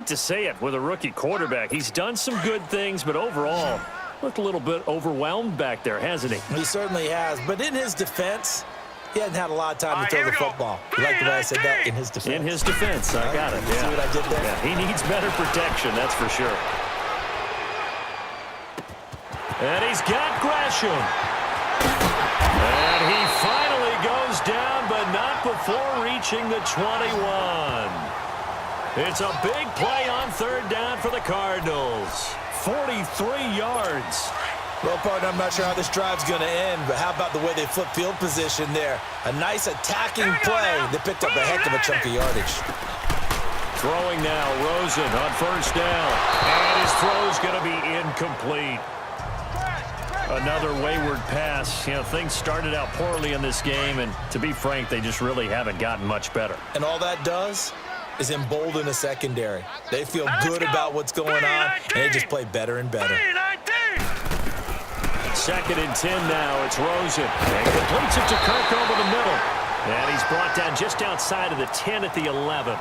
hate to say it with a rookie quarterback. He's done some good things, but overall, looked a little bit overwhelmed back there, hasn't he? He certainly has. But in his defense, he hasn't had a lot of time to throw the football. You like the way I said that? In his defense. In his defense. I got it. See what I did there? Yeah, he needs better protection, that's for sure. And he's got Gresham. And he finally goes down, but not before reaching the 21. It's a big play on third down for the Cardinals. 43 yards. Well, partner, I'm not sure how this drive's going to end, but how about the way they flip field position there? A nice attacking play. They picked up a heck of a chunk of yardage. Throwing now, Rosen on first down. And his throw's going to be incomplete. Another wayward pass. You know, things started out poorly in this game, and to be frank, they just really haven't gotten much better. And all that does is embolden the secondary. They feel good about what's going on, and they just play better and better. 2nd and 10 now. It's Rosen. And completes it to Kirk over the middle. And he's brought down just outside of the 10 at the 11.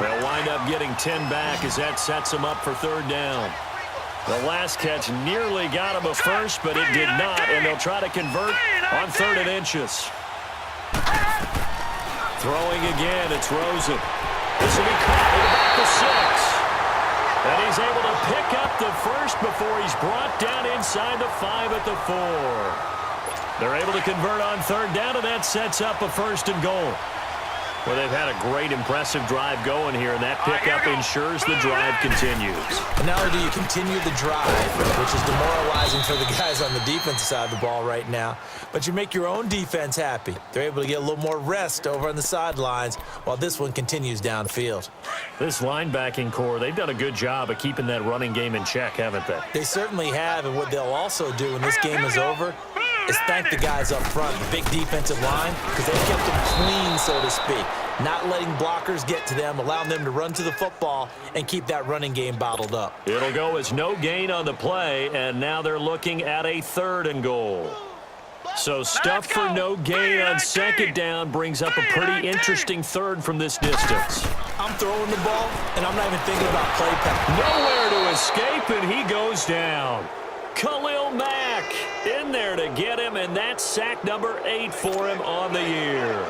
They'll wind up getting 10 back as that sets him up for third down. The last catch nearly got him a first, but it did not, and they'll try to convert on 3rd and inches. Throwing again, it's Rosen. This will be caught at about the 6. And he's able to pick up the first before he's brought down inside the 5 at the 4. They're able to convert on third down, and that sets up a 1st and goal. Well, they've had a great, impressive drive going here, and that pickup ensures the drive continues. And not only do you continue the drive, which is demoralizing for the guys on the defensive side of the ball right now, but you make your own defense happy. They're able to get a little more rest over on the sidelines while this one continues downfield. This linebacking core, they've done a good job of keeping that running game in check, haven't they? They certainly have, and what they'll also do when this game is over is thank the guys up front, the big defensive line, because they've kept them clean, so to speak. Not letting blockers get to them, allowing them to run to the football and keep that running game bottled up. It'll go as no gain on the play, and now they're looking at a 3rd and goal. So stuff for no gain on 2nd down brings up a pretty interesting 3rd from this distance. I'm throwing the ball, and I'm not even thinking about play pass. Nowhere to escape, and he goes down. Khalil Mack in there to get him, and that's sack number 8 for him on the year.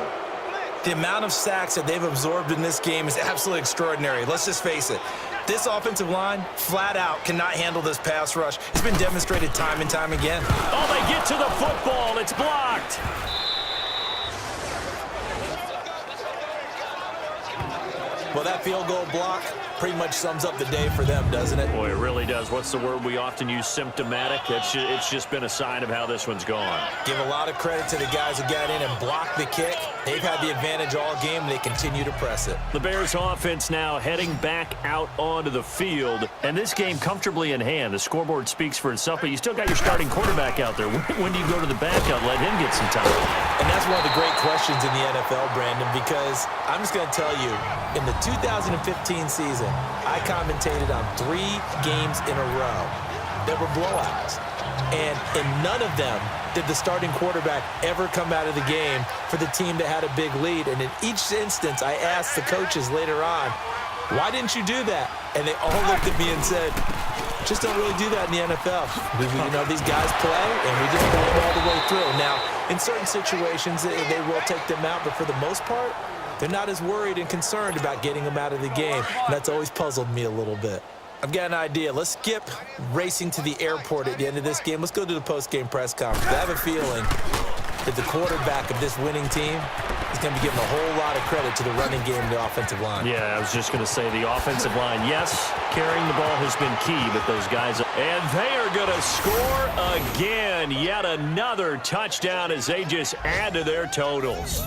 The amount of sacks that they've absorbed in this game is absolutely extraordinary. Let's just face it. This offensive line, flat out, cannot handle this pass rush. It's been demonstrated time and time again. Oh, they get to the football. It's blocked. Well, that field goal block pretty much sums up the day for them, doesn't it? Boy, it really does. What's the word we often use? Symptomatic. It's just been a sign of how this one's gone. Give a lot of credit to the guys who got in and blocked the kick. They've had the advantage all game, and they continue to press it. The Bears offense now heading back out onto the field, and this game comfortably in hand. The scoreboard speaks for itself, but you still got your starting quarterback out there. When do you go to the backup, let him get some time? And that's one of the great questions in the NFL, Brandon, because I'm just going to tell you, in the 2015 season, I commentated on 3 games in a row that were blowouts. And in none of them did the starting quarterback ever come out of the game for the team that had a big lead. And in each instance, I asked the coaches later on, why didn't you do that? And they all looked at me and said, just don't really do that in the NFL. You know, these guys play, and we just pull them all the way through. Now, in certain situations, they will take them out, but for the most part, they're not as worried and concerned about getting them out of the game. And that's always puzzled me a little bit. I've got an idea. Let's skip racing to the airport at the end of this game. Let's go to the post-game press conference. I have a feeling that the quarterback of this winning team is going to be giving a whole lot of credit to the running game and the offensive line. Yeah, I was just going to say the offensive line, yes, carrying the ball has been key, but those guys, and they are going to score again. Yet another touchdown as they just add to their totals.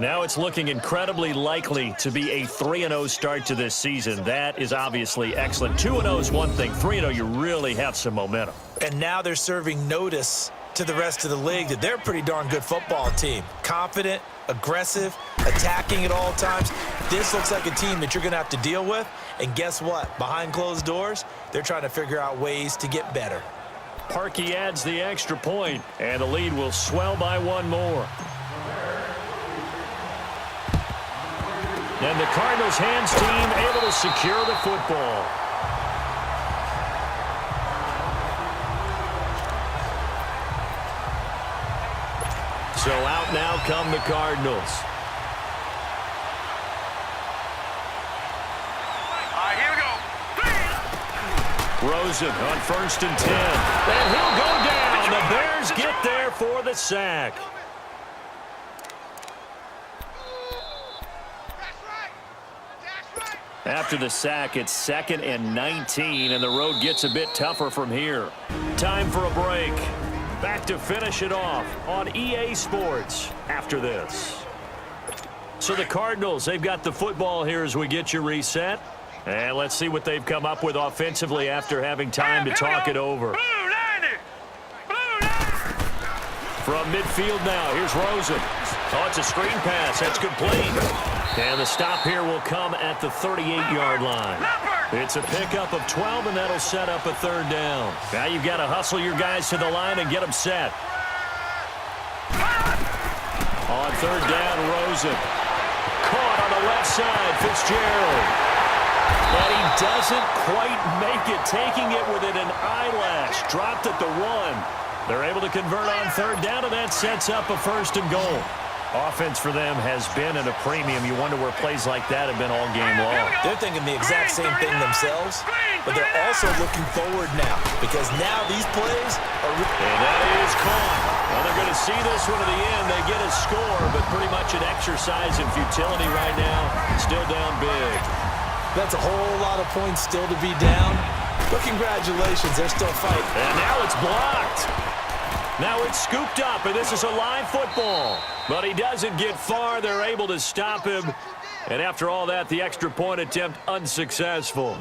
Now it's looking incredibly likely to be a 3-0 start to this season. That is obviously excellent. 2-0 is one thing. 3-0, you really have some momentum. And now they're serving notice to the rest of the league that they're a pretty darn good football team. Confident, aggressive, attacking at all times. This looks like a team that you're going to have to deal with. And guess what? Behind closed doors, they're trying to figure out ways to get better. Parkey adds the extra point, and the lead will swell by one more. And the Cardinals hands team able to secure the football. So out now come the Cardinals. Here we go. Rosen on 1st and 10. And he'll go down. The Bears get there for the sack. After the sack, it's 2nd and 19, and the road gets a bit tougher from here. Time for a break. Back to finish it off on EA Sports after this. So the Cardinals, they've got the football here as we get you reset. And let's see what they've come up with offensively after having time to talk it over. From midfield now, here's Rosen. Oh, it's a screen pass. That's complete. And the stop here will come at the 38-yard line. It's a pickup of 12, and that'll set up a 3rd down. Now you've got to hustle your guys to the line and get them set. On 3rd down, Rosen. Caught on the left side, Fitzgerald. But he doesn't quite make it, taking it within an eyelash. Dropped at the 1. They're able to convert on 3rd down, and that sets up a 1st and goal. Offense for them has been at a premium. You wonder where plays like that have been all game long. They're thinking the exact same thing themselves, but they're also looking forward now because now these plays are... And that is caught. Well, they're going to see this one to the end. They get a score, but pretty much an exercise in futility right now. Still down big. That's a whole lot of points still to be down, but congratulations, they're still fighting. And now it's blocked. Now it's scooped up, and this is a live football. But he doesn't get far. They're able to stop him. And after all that, the extra point attempt unsuccessful.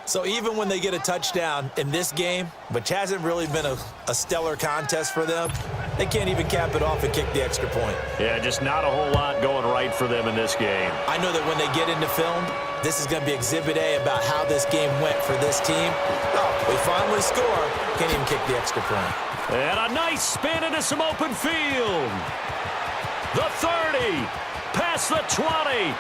So even when they get a touchdown in this game, which hasn't really been a stellar contest for them, they can't even cap it off and kick the extra point. Yeah, just not a whole lot going right for them in this game. I know that when they get into film, this is going to be Exhibit A about how this game went for this team. Oh, we finally score. Can't even kick the extra point. And a nice spin into some open field. The 30, past the 20.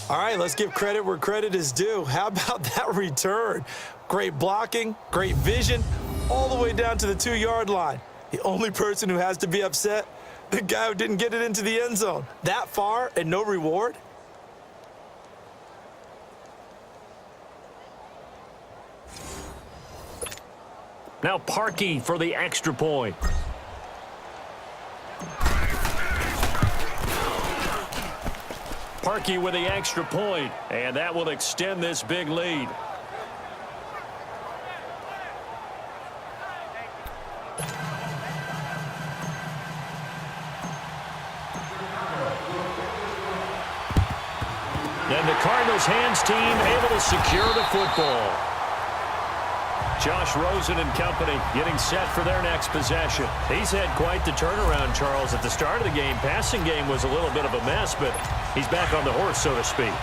All right, let's give credit where credit is due. How about that return? Great blocking, great vision, all the way down to the 2-yard line. The only person who has to be upset, the guy who didn't get it into the end zone. That far and no reward? Now Parkey for the extra point. Parkey with the extra point, and that will extend this big lead. And the Cardinals hands team able to secure the football. Josh Rosen and company getting set for their next possession. He's had quite the turnaround, Charles. At the start of the game, passing game was a little bit of a mess, but he's back on the horse, so to speak.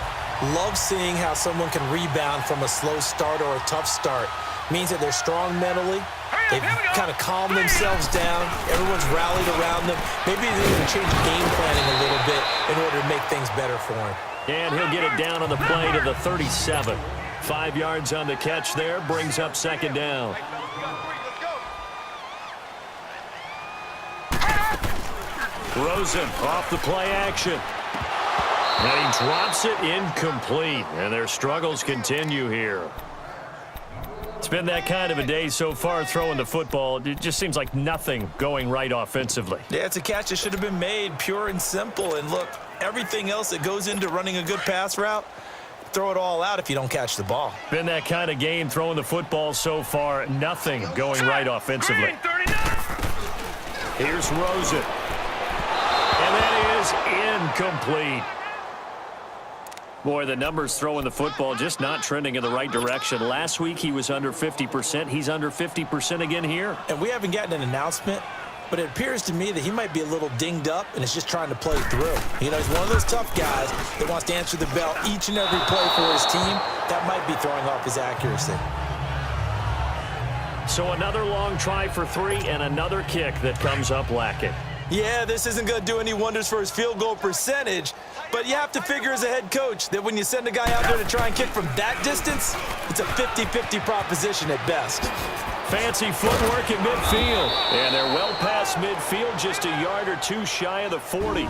Love seeing how someone can rebound from a slow start or a tough start. Means that they're strong mentally. They've kind of calmed themselves down. Everyone's rallied around them. Maybe they even change game planning a little bit in order to make things better for him. And he'll get it down on the play to the 37. 5 yards on the catch there, brings up 2nd down. Rosen off the play action. And he drops it incomplete. And their struggles continue here. It's been that kind of a day so far throwing the football. It just seems like nothing going right offensively. Yeah, it's a catch that should have been made, pure and simple. And look, everything else that goes into running a good pass route, throw it all out if you don't catch the ball. Been that kind of game throwing the football so far. Nothing going right offensively. Here's Rosen. And that is incomplete. Boy, the numbers throwing the football just not trending in the right direction. Last week he was under 50%. He's under 50% again here. And we haven't gotten an announcement, but it appears to me that he might be a little dinged up and is just trying to play through. You know, he's one of those tough guys that wants to answer the bell each and every play for his team. That might be throwing off his accuracy. So another long try for 3 and another kick that comes up lacking. Yeah, this isn't going to do any wonders for his field goal percentage, but you have to figure as a head coach that when you send a guy out there to try and kick from that distance, it's a 50-50 proposition at best. Fancy footwork at midfield. And they're well past midfield, just a yard or 2 shy of the 40.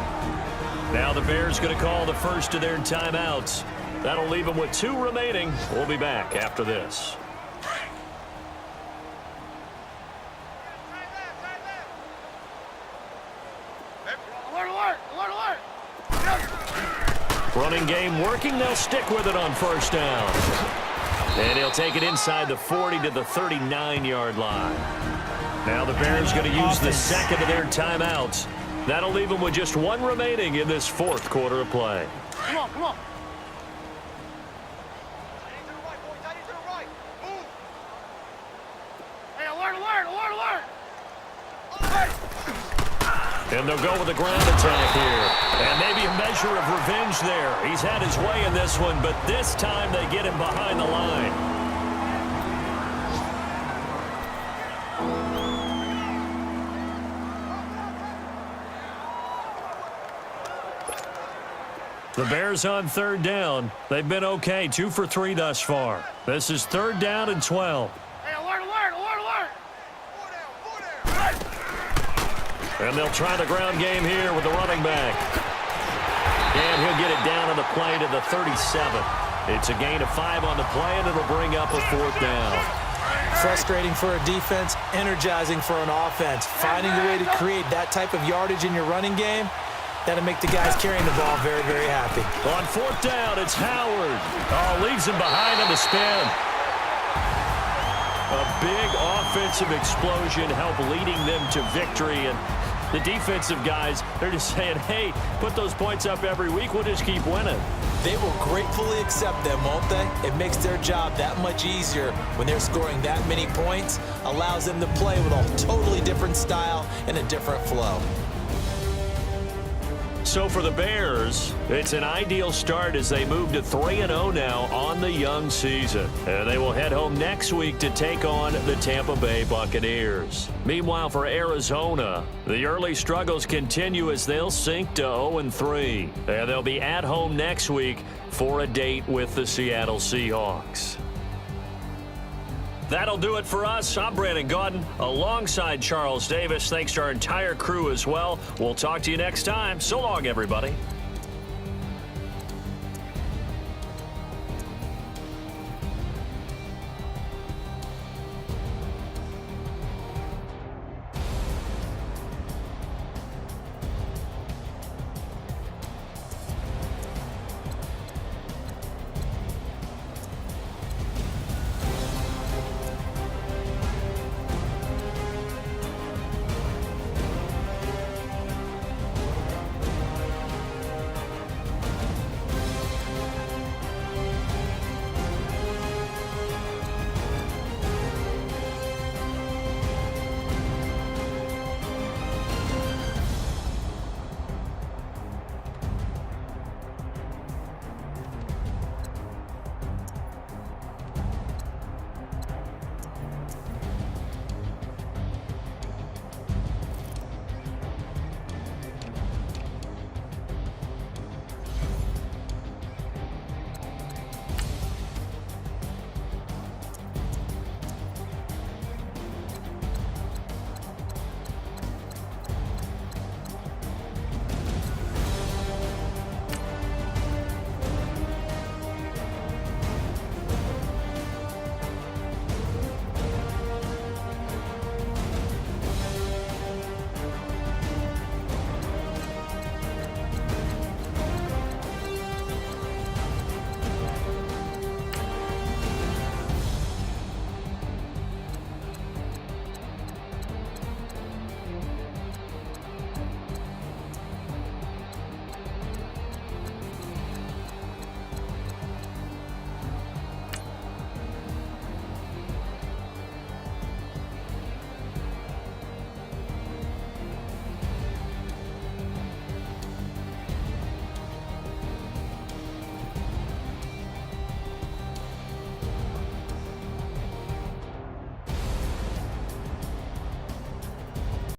Now the Bears going to call the first of their timeouts. That'll leave them with 2 remaining. We'll be back after this. Running game working. They'll stick with it on first down. And he'll take it inside the 40 to the 39-yard line. Now the Bears going to use the second of their timeouts. That'll leave them with just 1 remaining in this 4th quarter of play. Come on, come on. Hey, alert, alert, alert, alert. And they'll go with a ground attack here. And maybe a measure of revenge there. He's had his way in this one, but this time they get him behind the line. The Bears on 3rd down. They've been okay, 2 for 3 thus far. This is 3rd down and 12. Hey, alert, alert, alert, alert. And they'll try the ground game here with the running back. And he'll get it down on the play to the 37. It's a gain of 5 on the play, and it'll bring up a 4th down. Frustrating for a defense, energizing for an offense. Finding a way to create that type of yardage in your running game, that'll make the guys carrying the ball very, very happy. On 4th down, it's Howard. Oh, leaves him behind on the spin. A big offensive explosion helped leading them to victory. And the defensive guys, they're just saying, hey, put those points up every week. We'll just keep winning. They will gratefully accept them, won't they? It makes their job that much easier when they're scoring that many points. Allows them to play with a totally different style and a different flow. So for the Bears, it's an ideal start as they move to 3-0 now on the young season. And they will head home next week to take on the Tampa Bay Buccaneers. Meanwhile, for Arizona, the early struggles continue as they'll sink to 0-3. And they'll be at home next week for a date with the Seattle Seahawks. That'll do it for us. I'm Brandon Gaudin alongside Charles Davis. Thanks to our entire crew as well. We'll talk to you next time. So long, everybody.